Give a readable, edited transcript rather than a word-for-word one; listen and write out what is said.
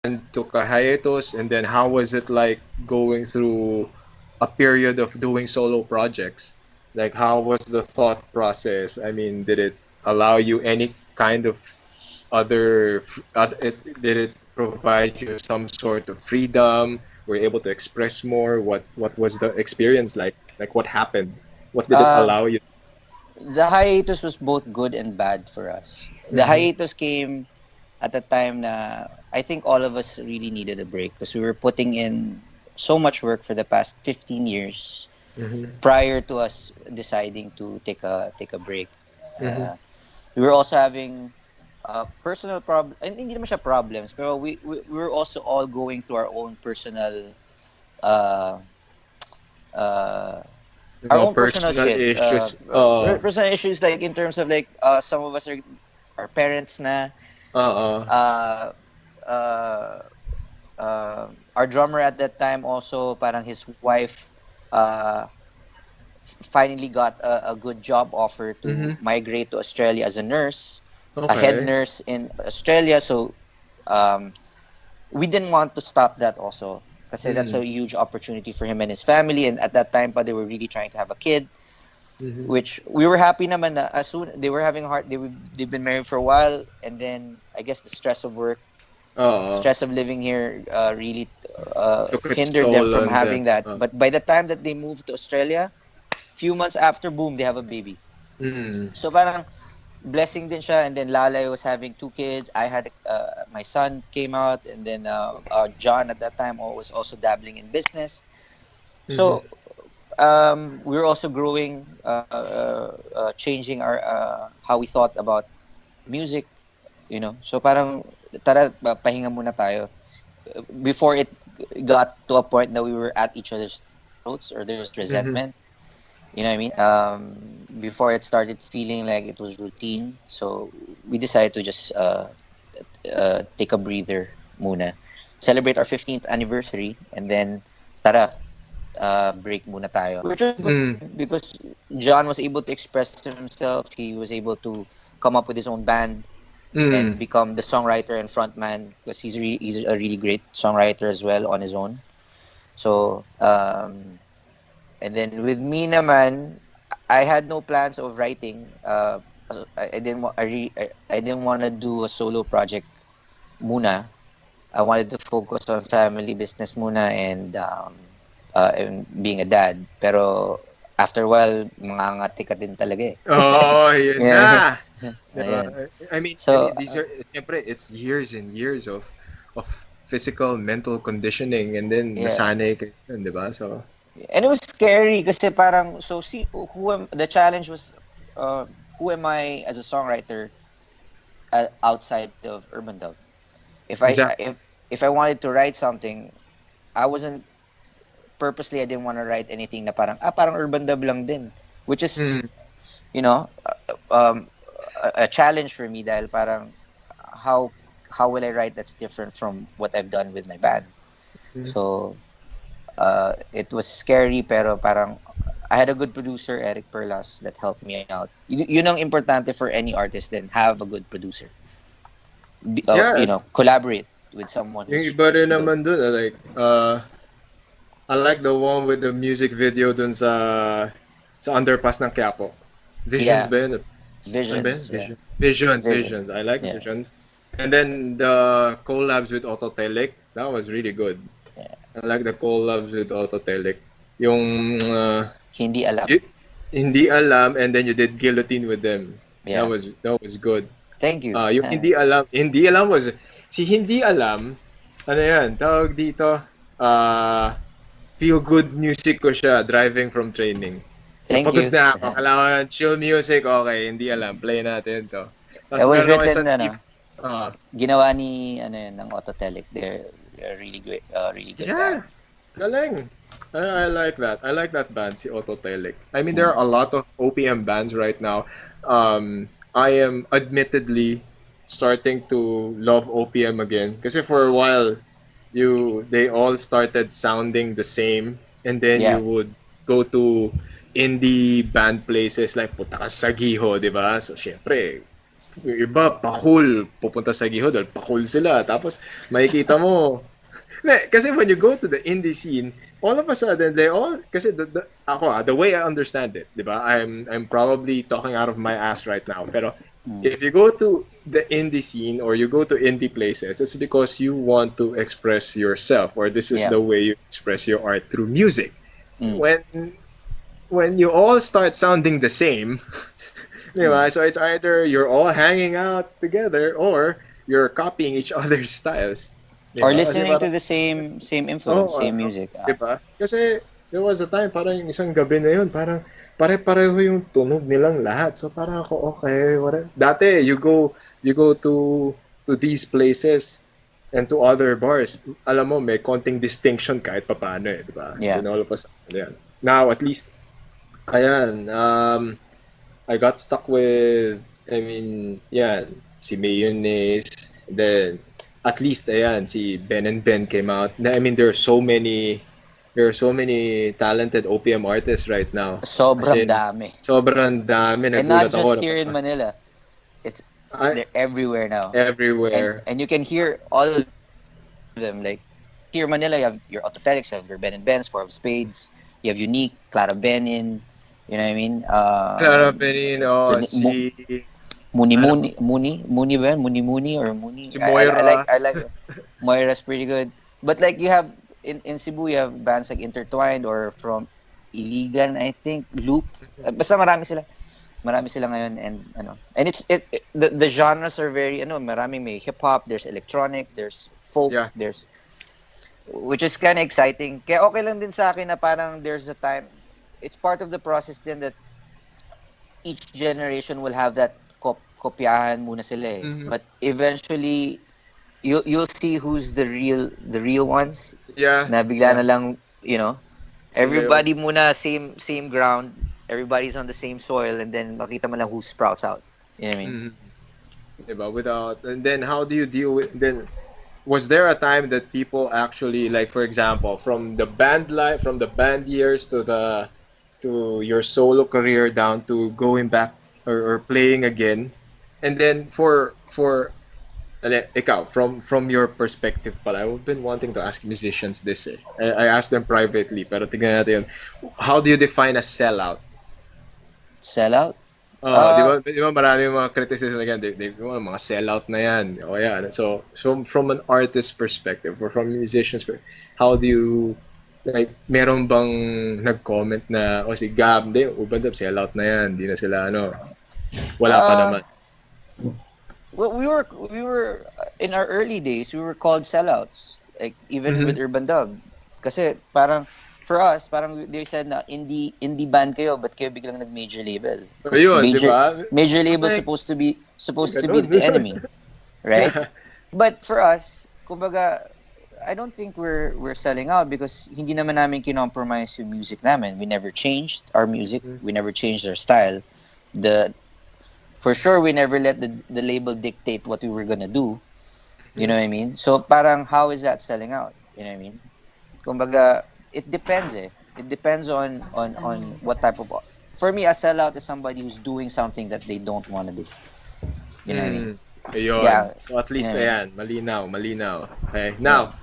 took a hiatus, and then how was it like going through a period of doing solo projects? Like, how was the thought process? I mean, did it allow you any kind of did it provide you some sort of freedom? Were you able to express more? What was the experience like? Like, what happened? What did it Um, allow you? the hiatus was both good and bad for us. The Mm-hmm. hiatus came at the time na I think all of us really needed a break because we were putting in so much work for the past 15 years Mm-hmm. prior to us deciding to take a break. Mm-hmm. We were also having personal problem, hindi naman siya problems, pero we were also all going through uh uh our No own personal personal shit. issues. Personal issues like in terms of like some of us are our parents na Uh, uh uh our drummer at that time also parang his wife uh finally got a good job offer to mm-hmm. migrate to Australia as a nurse, a head Okay. nurse in Australia. So um, we didn't want to stop that also kasi that's Mm-hmm. a huge opportunity for him and his family. And at that time, pa they were really trying to have a kid, Mm-hmm. which we were happy naman na as soon they were having heart. They've been married for a while, and then I guess the stress of work, Uh, stress of living here, really took its hindered them toll from on them. having that. But by the time that they moved to Australia, few months after, boom, they have a baby. Mm. So parang blessing din siya. And then Lalay was having two kids. I had my son came out, and then John at that time was also dabbling in business. Mm-hmm. So we were also growing, changing our how we thought about music. So parang tara pahinga muna tayo before it got to a point that we were at each other's throats or there was Mm-hmm. resentment. You know what I mean? Before it started feeling like it was routine, so we decided to just take a breather muna, celebrate our 15th anniversary, and then tara, break muna tayo. Which was good Mm. because John was able to express himself. He was able to come up with his own band Mm. and become the songwriter and frontman because he's a really great songwriter as well on his own. So and then with me naman, I had no plans of writing. I didn't wa- I didn't want to do a solo project muna. I wanted to focus on family business muna and being a dad. Pero after a while, mangangati ka din talaga eh. Oh, yun Yeah. na. Diba? Ayan. I mean, So, these are, siyempre, it's years and years of physical, mental conditioning, and then yeah. nasanay ka yun, di ba? So, And it was scary kasi parang, so see, the challenge was, uh, who am I as a songwriter outside of UrbanDub? exact. If I wanted to write something, I wasn't purposely I didn't want to write anything na parang urban dub lang din, which is Mm, you know a challenge for me dahil parang how how will I write that's different from what I've done with my band. mm. So it was scary pero parang I had a good producer, Eric Perlas, that helped me out. Yun ang importante for any artist then, have a good producer. Yeah, Collaborate with someone yung who's iba rin good. naman dun, like, I like the one with the music video dun sa underpass ng Quiapo. Visions Yeah, ba yun? Ano ba yun? visions, yeah. Visions. Vision. I like Yeah. Visions. And then the collabs with Autotelic, that was really good. Yeah. I like the collabs with Autotelic. Yung Hindi alam. y- hindi alam, and then you did guillotine with them. Yeah. That was good. Thank you. Yung hindi alam was si hindi alam, ano yan, tawag dito, feel good music ko siya driving from training. So Thank pagod you. na ako, kailangan ng chill music, okay, hindi alam, play natin to. It Tapos was meron ako written isang tip, ginawa ni ano yun ng Autotelic. They're really great, really good band. yeah, galing. I like that. I like that band, si Autotelic. I mean, there Mm. are a lot of OPM bands right now. I am admittedly starting to love OPM again. Kasi for a while, they all started sounding the same, and then Yeah. you would go to indie band places like punta ka sa Giho, di ba? So, syempre, yung iba, pakul, pupunta sa Gihod, pakul sila. Tapos, makikita mo, kasi when you go to the indie scene, all of a sudden they all kasi the way I understand it, 'di ba? I'm probably talking out of my ass right now. Pero Mm. if you go to the indie scene or you go to indie places, it's because you want to express yourself or this is Yeah. the way you express your art through music. Mm. When you all start sounding the same, 'di Mm. ba? So it's either you're all hanging out together or you're copying each other's styles. 'Di Or ba? Kasi listening to parang the same influence, Oo, same music. di ba? Kasi there was a time, parang yung isang gabi na yun, parang pare-pareho yung tunog nilang lahat. So parang ako, okay, what? Dati, you go to these places and to other bars, alam mo, may konting distinction kahit papaano eh, di ba? Yeah. Then all of a sudden, yan. Now, at least, ayan, I got stuck with, I mean, yan, si Mayonnaise, then at least ayan, si Ben and Ben came out. I mean, there are so many talented OPM artists right now. As Sobrang in, dami. sobrang dami. And not Nagulat just ako. here in Manila. It's I, they're everywhere now. everywhere. And you can hear all of them. Like here in Manila, you have your Autotelics, you have your Ben and Ben's, Four of Spades, you have Unique, Clara Benin, you know what I mean? Clara Benino, The si, Muni ano, Muni Muni Muni ba? Muni Muni or Muni? si I Moira. like Moira's pretty good. But like you have in Cebu, you have bands like Intertwined or from Iligan, I think, Loop. Basta marami sila ngayon and and the genres are very maraming may hip hop, there's electronic, there's folk, Yeah. there's which is kind of exciting. Kaya okay lang din sa akin na parang there's a time it's part of the process din that each generation will have that kopyahan muna sila eh. Mhm. But eventually you'll see who's the real ones Yeah. na bigla Yeah. na lang, Sila yung, everybody muna same ground, everybody's on the same soil and then makita mo lang who sprouts out. You know what I mean? mhm. Diba? And then how do you deal with, then was there a time that people actually, like for example, from the band life, from the band years to your solo career down to going back or playing again, and then ikaw, from your perspective pala, I've been wanting to ask musicians this eh. I asked them privately, pero tingnan natin yun. How do you define a sellout? Sell out? Oh, Uh, di ba marami mga criticism again, mga sellout na yan. O yan. So from an artist perspective or from a musician's perspective, how do you like meron bang nag-comment na si Gab, hindi, URBANDUB sellout na yan, hindi na sila wala pa uh, naman. well, we were in our early days, we were called sellouts. Like even with Mhm. URBANDUB. Kasi parang for us, parang they said na indie band kayo, but kayo biglang nag-major label. Because Ayun, di ba? major I'm label like, supposed to be ganun. the enemy, right? Yeah. But for us, kumbaga, I don't think we're selling out because hindi naman namin kinompromise yung music namin. We never changed our music. Mhm. We never changed our style. The For sure we never let the label dictate what we were gonna do. You know what I mean? So parang how is that selling out? You know what I mean? Kumbaga, it depends eh. It depends on what type of. For me, a sellout is somebody who's doing something that they don't want to do. You know what I mean? Mm. Ayun. Yeah. So at You know least what I mean? ayan, malinaw. Okay. Yeah. Now,